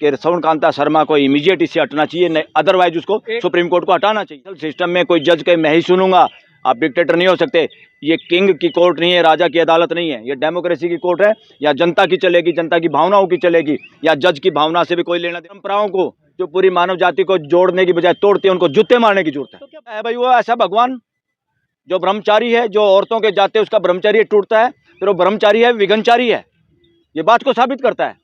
कि श्रवण कांता शर्मा को इमीडिएट इससे हटना चाहिए, अदरवाइज उसको सुप्रीम कोर्ट को हटाना चाहिए। सिस्टम में कोई जज के मैं ही सुनूंगा, आप डिक्टेटर नहीं हो सकते। ये किंग की कोर्ट नहीं है, राजा की अदालत नहीं है, ये डेमोक्रेसी की कोर्ट है। या जनता की चलेगी, जनता की भावनाओं की चलेगी, या जज की भावना से भी कोई लेना। परंपराओं को जो पूरी मानव जाति को जोड़ने की बजाय तोड़ते हैं, उनको जूते मारने की जरूरत है। तो क्या है भाई, वो ऐसा भगवान जो ब्रह्मचारी है, जो औरतों के जाते उसका ब्रह्मचर्य टूटता है, फिर वो ब्रह्मचारी है, विघनचारी है। ये बात को साबित करता है।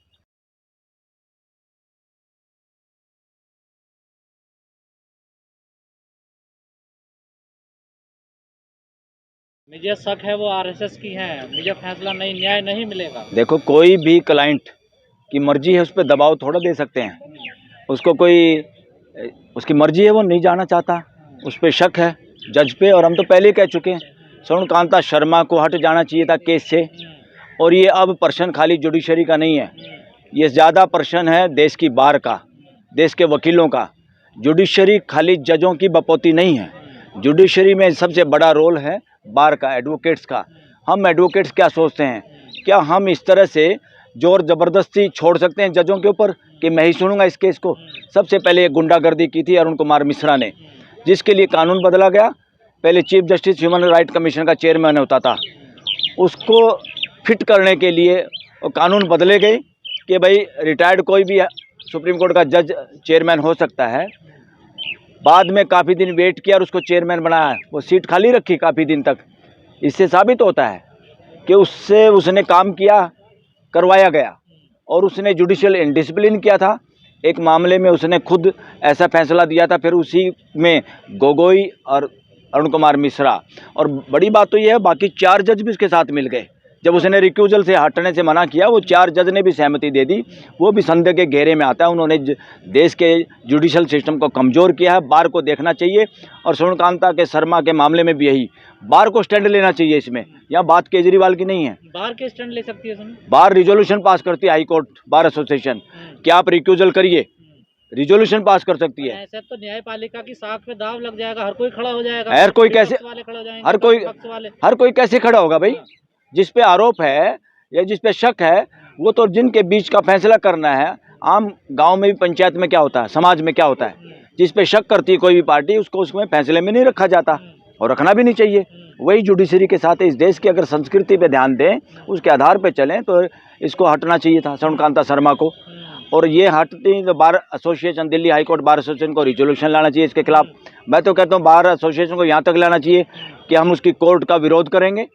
मुझे शक है वो आरएसएस की है, मुझे फैसला नहीं, न्याय नहीं मिलेगा। देखो, कोई भी क्लाइंट की मर्जी है, उस पर दबाव थोड़ा दे सकते हैं। उसको कोई, उसकी मर्जी है, वो नहीं जाना चाहता, उस पर शक है जज पे। और हम तो पहले ही कह चुके हैं, श्रवण कांता शर्मा को हट जाना चाहिए था केस से। और ये अब प्रश्न खाली जुडिशरी का नहीं है, ये ज़्यादा प्रश्न है देश की बार का, देश के वकीलों का। जुडिशरी खाली जजों की बपौती नहीं है, जुडिशरी में सबसे बड़ा रोल है बार का, एडवोकेट्स का। हम एडवोकेट्स क्या सोचते हैं, क्या हम इस तरह से जोर ज़बरदस्ती छोड़ सकते हैं जजों के ऊपर कि मैं ही सुनूंगा इस केस को? सबसे पहले ये गुंडागर्दी की थी अरुण कुमार मिश्रा ने, जिसके लिए कानून बदला गया। पहले chief justice human right commission का चेयरमैन होता था, उसको फिट करने के लिए कानून बदले गए कि भाई रिटायर्ड कोई भी सुप्रीम कोर्ट का जज चेयरमैन हो सकता है। बाद में काफ़ी दिन वेट किया और उसको चेयरमैन बनाया, वो सीट खाली रखी काफ़ी दिन तक। इससे साबित होता है कि उससे उसने काम किया, करवाया गया, और उसने जुडिशियल इंडिसिप्लिन किया था। एक मामले में उसने खुद ऐसा फैसला दिया था, फिर उसी में गोगोई और अरुण कुमार मिश्रा। और बड़ी बात तो यह है, बाकी 4 जज भी उसके साथ मिल गए। जब उसने रिक्यूजल से हटने से मना किया, वो 4 जज ने भी सहमति दे दी। वो भी संदेह के घेरे में आता है। उन्होंने देश के जुडिशल सिस्टम को कमज़ोर किया है। बार को देखना चाहिए, और श्रवण कांता के शर्मा के मामले में भी यही, बार को स्टैंड लेना चाहिए इसमें। यहाँ बात केजरीवाल की नहीं है, बार के स्टैंड ले सकती है इसमें। बार रिजोल्यूशन पास करती है, हाई कोर्ट बार एसोसिएशन, कि आप रिक्यूजल करिए, रिजोल्यूशन पास कर सकती है। ऐसे तो न्यायपालिका की साख पे दाव लग जाएगा, हर कोई खड़ा हो जाएगा। हर कोई कैसे, हर कोई कैसे खड़ा होगा भाई? जिस पे आरोप है या जिस पे शक है, वो तो जिनके बीच का फैसला करना है। आम गांव में भी, पंचायत में क्या होता है, समाज में क्या होता है, जिस पे शक करती है कोई भी पार्टी, उसको उसमें फैसले में नहीं रखा जाता, और रखना भी नहीं चाहिए। वही जुडिशरी के साथ इस देश की अगर संस्कृति पे ध्यान दें, उसके आधार पे चलें, तो इसको हटना चाहिए था श्रवण कांता शर्मा को। और ये हटती तो bar association, Delhi high court bar association को रिजोल्यूशन लाना चाहिए इसके खिलाफ। मैं तो कहता हूँ बार एसोसिएशन को यहाँ तक लाना चाहिए कि हम उसकी कोर्ट का विरोध करेंगे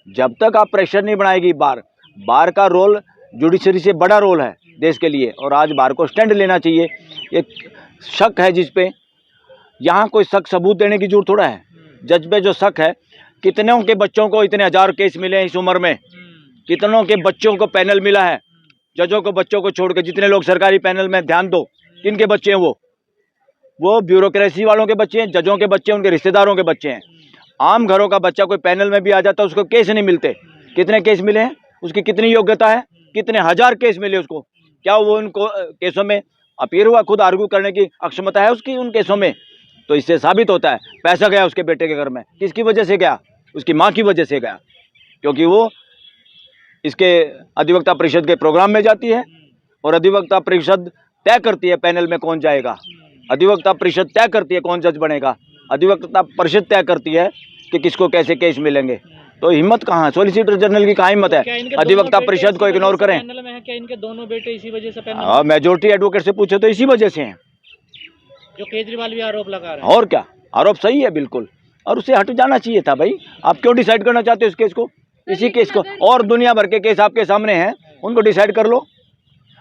जब तक आप प्रेशर नहीं बनाएगी। बार का रोल जुडिशरी से बड़ा रोल है देश के लिए, और आज बार को स्टैंड लेना चाहिए। एक शक है जिस पे, यहाँ कोई शक सबूत देने की जरूरत थोड़ा है। जज पे जो शक है, कितनों के बच्चों को इतने 1000 केस मिले हैं इस उम्र में, कितनों के बच्चों को पैनल मिला है, जजों को बच्चों को छोड़ के जितने लोग सरकारी पैनल में, ध्यान दो किनके बच्चे हैं वो ब्यूरोक्रेसी वालों के बच्चे हैं, जजों के बच्चे हैं, उनके रिश्तेदारों के बच्चे हैं। आम घरों का बच्चा कोई पैनल में भी आ जाता है, उसको केस नहीं मिलते। कितने केस मिले हैं, उसकी कितनी योग्यता है, कितने 1000 केस मिले उसको, क्या वो उनको केसों में अपीयर हुआ, खुद आर्गू करने की अक्षमता है उसकी उन केसों में? तो इससे साबित होता है पैसा गया उसके बेटे के घर में, किसकी वजह से गया? उसकी माँ की वजह से गया, क्योंकि वो इसके अधिवक्ता परिषद के प्रोग्राम में जाती है, और अधिवक्ता परिषद तय करती है पैनल में कौन जाएगा, अधिवक्ता परिषद तय करती है कौन जज बनेगा, अधिवक्ता परिषद तय करती है कि किसको कैसे केस मिलेंगे। तो हिम्मत कहाँ है सॉलिसिटर जनरल की? कहाँ हिम्मत है अधिवक्ता परिषद को इग्नोर करें? क्या इनके दोनों बेटे इसी वजह से पैनल? हाँ, मेजोरिटी एडवोकेट से पूछे तो इसी वजह से हैं, जो केजरीवाल भी आरोप लगा रहे हैं। और क्या, आरोप सही है बिल्कुल, और उसे हट जाना चाहिए था भाई। आप क्यों डिसाइड करना चाहते हो इस केस को, इसी केस को? और दुनिया भर के केस आपके सामने हैं, उनको डिसाइड कर लो।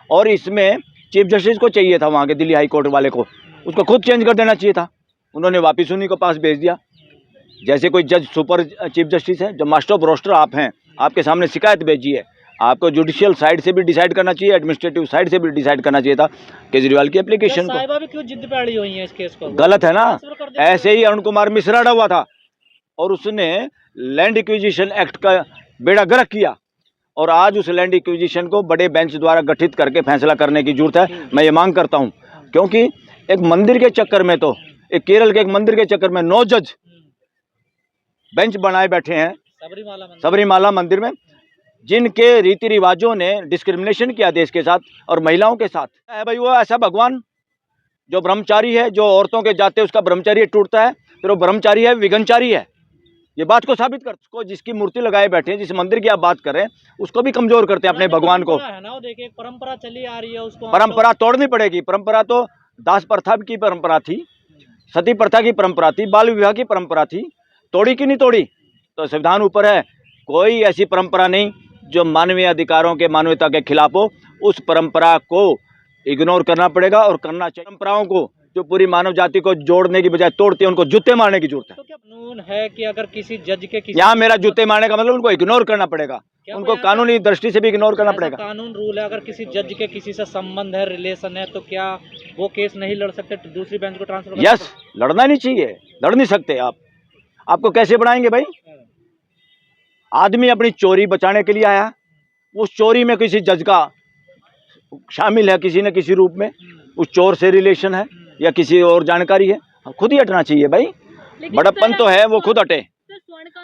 और इसमें चीफ जस्टिस को चाहिए था, वहाँ के दिल्ली हाई कोर्ट वाले को, उसको खुद चेंज कर देना चाहिए था। उन्होंने वापिस उन्हीं को पास भेज दिया। जैसे कोई जज सुपर चीफ जस्टिस है, जो मास्टर ऑफ रोस्टर आप हैं, आपके सामने शिकायत भेजी है, आपको जुडिशियल साइड से भी डिसाइड करना चाहिए, एडमिनिस्ट्रेटिव साइड से भी डिसाइड करना चाहिए था केजरीवाल की एप्लीकेशन को। साहिबा भी क्यों जिद पे अड़ी हुई है इस केस को? गलत है ना। ऐसे ही अरुण कुमार मिश्रा अड़ा हुआ था, और उसने लैंड एक्विजिशन एक्ट का बेड़ा गर्क किया, और आज उस लैंड एक्विजिशन को बड़े बेंच द्वारा गठित करके फैसला करने की जरूरत है। मैं ये मांग करता हूँ, क्योंकि एक मंदिर के चक्कर में, तो एक केरल के एक मंदिर के चक्कर में 9 जज बेंच बनाए बैठे हैं सबरीमाला मंदिर में। जिनके रीति रिवाजों ने डिस्क्रिमिनेशन किया देश के साथ और महिलाओं के साथ है भाई, वो ऐसा भगवान जो ब्रह्मचारी है, जो औरतों के जाते उसका ब्रह्मचर्य टूटता है, फिर वो ब्रह्मचारी है, विघनचारी है। ये बात को साबित कर, उसको जिसकी मूर्ति लगाए बैठे हैं, जिस मंदिर की आप बात कर रहे हैं, उसको भी कमजोर करते हैं अपने भगवान को। है ना, देखिए परंपरा चली आ रही है, उसको परंपरा तोड़नी पड़ेगी। परंपरा तो दास प्रथा की परंपरा थी, सती प्रथा की परंपरा थी, बाल विवाह की परंपरा थी, तोड़ी कि नहीं तोड़ी? तो संविधान ऊपर है, कोई ऐसी परंपरा नहीं जो मानवीय अधिकारों के, मानवता के खिलाफ हो। उस परंपरा को इग्नोर करना पड़ेगा और करना चाहिए। परंपराओं को जो पूरी मानव जाति को जोड़ने की बजाय तोड़ती है, उनको जूते मारने की जरूरत है। तो क्या कानून है कि अगर किसी जज के किसी यहाँ मेरा जूते मारने का मतलब उनको इग्नोर करना पड़ेगा, उनको कानूनी दृष्टि से भी इग्नोर करना पड़ेगा। कानून रूल है, अगर किसी जज के किसी से संबंध है, रिलेशन है, तो क्या वो केस नहीं लड़ सकते, दूसरी बेंच को ट्रांसफर? यस, लड़ना नहीं चाहिए, लड़ नहीं सकते आप। आपको कैसे बढ़ाएंगे भाई? आदमी अपनी चोरी बचाने के लिए आया, उस चोरी में किसी जज का शामिल है किसी न किसी रूप में, उस चोर से रिलेशन है या किसी और जानकारी है, खुद ही हटना चाहिए भाई। बड़प्पन तो है वो खुद हटे,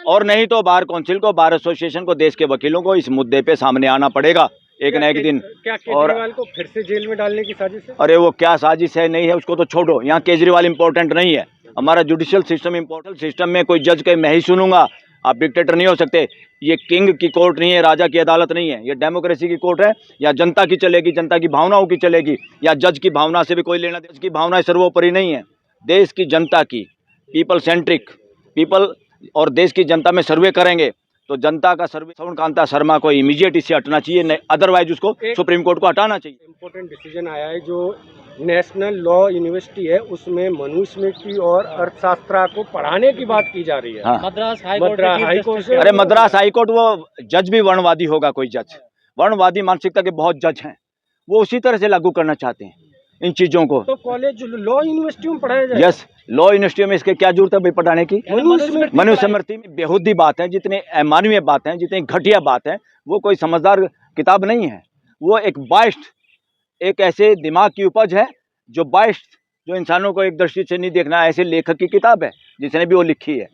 और नहीं तो बार काउंसिल को, बार एसोसिएशन को, देश के वकीलों को इस मुद्दे पे सामने आना पड़ेगा एक न एक दिन। क्या केजरीवाल को फिर से जेल में डालने की साजिश है? अरे वो क्या साजिश है, नहीं है, उसको तो छोड़ो। यहाँ केजरीवाल इंपॉर्टेंट नहीं है, हमारा जुडिशियल सिस्टम इंपॉर्टेंट सिस्टम में कोई जज के मैं ही सुनूंगा, आप डिक्टेटर नहीं हो सकते। ये किंग की कोर्ट नहीं है, राजा की अदालत नहीं है, ये डेमोक्रेसी की कोर्ट है। या जनता की चलेगी, जनता की भावनाओं की चलेगी, या जज की भावना से भी कोई लेना, जज की भावना सर्वोपरि नहीं है। देश की जनता की, पीपल सेंट्रिक, पीपल और देश की जनता में सर्वे करेंगे तो जनता का सर्वे श्रवण कांता शर्मा को इमीडिएट इससे हटना चाहिए, नहीं अदरवाइज उसको सुप्रीम कोर्ट को हटाना चाहिए। इम्पोर्टेंट डिसीजन आया है, जो नेशनल लॉ यूनिवर्सिटी है उसमें मनुस्मृति और अर्थशास्त्र को पढ़ाने की बात की जा रही है। हाँ। मद्रास हाईकोर्ट से अरे मद्रास हाईकोर्ट, वो जज भी वर्णवादी होगा, कोई जज वर्णवादी मानसिकता के बहुत जज हैं, वो उसी तरह से लागू करना चाहते हैं इन चीजों को। तो कॉलेज लॉ यूनिवर्सिटी में पढ़ाया जाए? यस, लॉ यूनिवर्सिटी में इसके क्या जरूरत है भाई पढ़ाने की? मनुस्मृति में बेहुदी बात है, जितने अमानवीय बात है, जितनी घटिया बात है, वो कोई समझदार किताब नहीं है। वो एक बाइस्ट, एक ऐसे दिमाग की उपज है जो बाइस्ट, जो इंसानों को एक दृष्टि से नहीं देखना, ऐसे लेखक की किताब है जिसने भी वो लिखी है।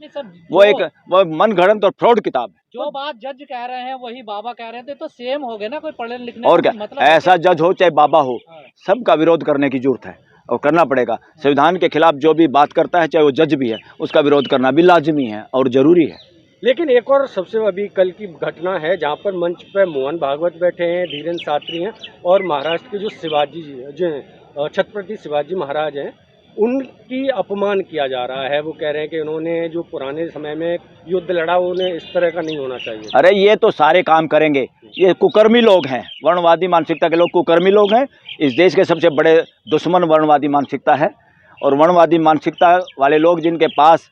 वो मन गढ़ंत और फ्रॉड किताब है। जो बात जज कह रहे हैं वही बाबा कह रहे थे, तो सेम हो गए ना, कोई पढ़ने लिखने और क्या, मतलब ऐसा जज हो चाहे बाबा हो, सबका विरोध करने की जरूरत है और करना पड़ेगा। संविधान के खिलाफ जो भी बात करता है, चाहे वो जज भी है, उसका विरोध करना भी लाजमी है और जरूरी है। लेकिन एक और सबसे अभी कल की घटना है जहां पर मंच पे मोहन भागवत बैठे हैं, धीरेन्द्र शास्त्री हैं, और महाराष्ट्र के जो शिवाजी जी जो छत्रपति शिवाजी महाराज हैं, उनकी अपमान किया जा रहा है। वो कह रहे हैं कि उन्होंने जो पुराने समय में युद्ध लड़ा, उन्हें इस तरह का नहीं होना चाहिए। अरे ये तो सारे काम करेंगे, ये कुकर्मी लोग हैं, वर्णवादी मानसिकता के लोग कुकर्मी लोग हैं। इस देश के सबसे बड़े दुश्मन वर्णवादी मानसिकता है, और वर्णवादी मानसिकता वाले लोग जिनके पास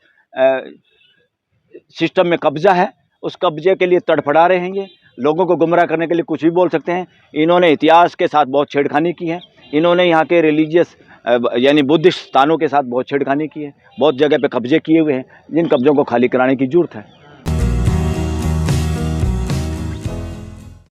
सिस्टम में कब्जा है, उस कब्जे के लिए तड़फड़ा रहे हैं। ये लोगों को गुमराह करने के लिए कुछ भी बोल सकते हैं। इन्होंने इतिहास के साथ बहुत छेड़खानी की है, इन्होंने यहाँ के रिलीजियस यानी बुद्धिस्ट स्थानों के साथ बहुत छेड़खानी की है, बहुत जगह पे कब्जे किए हुए हैं, जिन कब्जों को खाली कराने की जरूरत है।